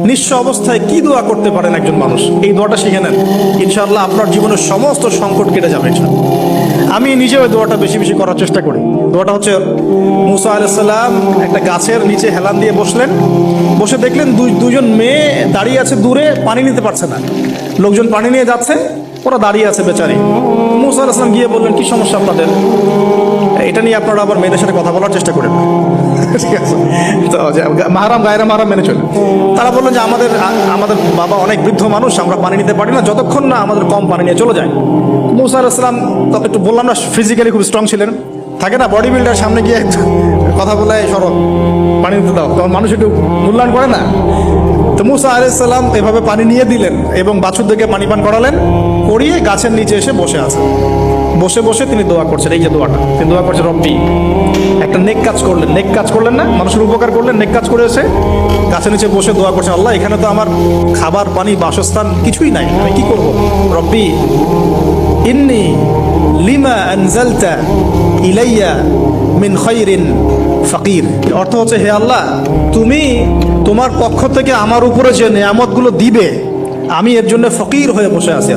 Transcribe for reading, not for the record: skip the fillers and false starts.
নিঃস্ব অবস্থায় কি দোয়া করতে পারেন একজন মানুষ, এই দোয়াটা শিখে নেন, ইনশাআল্লাহ আপনার জীবনের সমস্ত সংকট কেটে যাবে। আমি নিজে ওই দোয়াটা বেশি বেশি করার চেষ্টা করি। দোয়াটা হচ্ছে, মুসা আলাইহিস সালাম একটা গাছের নিচে হেলান দিয়ে বসলেন, বসে দেখলেন দুজন মেয়ে দাঁড়িয়ে আছে দূরে, পানি নিতে পারছে না। লোকজন পানি নিয়ে যাচ্ছে, ওরা দাঁড়িয়ে আছে বেচারি। মুসা আলাইহিস সালাম গিয়ে বললেন, কি সমস্যা আপনাদের? এটা নিয়ে আপনারা আবার মেয়েদের সাথে কথা বলার চেষ্টা করেন। ঠিক আছে, তো মাহারাম গায়রা মাহারাম মেনে চলে। তারা বললেন যে আমাদের বাবা অনেক বৃদ্ধ মানুষ, আমরা পানি নিতে পারি না যতক্ষণ না আমাদের কম পানি নিয়ে চলে যায়। মুসা আলাইহিস সালাম একটু বললাম না, ফিজিক্যালি খুব স্ট্রং ছিলেন, থাকে না বডি বিল্ডার, সামনে গিয়ে কথা বলে সরো পানি নিতে দাও, তখন মানুষ একটু মূল্যায়ন করে না। তো মুসা আলাইহিস সালাম এভাবে পানি নিয়ে দিলেন এবং বাছুরদেরকে পানি পান করালেন, করিয়ে গাছের নিচে এসে বসে আছেন। বসে বসে তিনি দোয়া করছেন, এই যে দোয়াটা তিনি দোয়া করছেন, রব্বি, একটা নেক কাজ করলেন, নেক কাজ করলেন না, মানুষের উপকার করলেন, নেক কাজ করে এসে গাছের নিচে বসে দোয়া করছেন, আল্লাহ এখানে তো আমার খাবার পানি বাসস্থান কিছুই নাই, আমি কি করব? রব্বি ইন্নি লিমা আনজালতা ইলাইয়া মিন খায়রিন ফাকির। অর্থ হচ্ছে, হে আল্লাহ, তুমি তোমার পক্ষ থেকে আমার উপরে যে নেয়ামতগুলো দিবে, আমি এর জন্য ফকির হয়ে বসে আছি।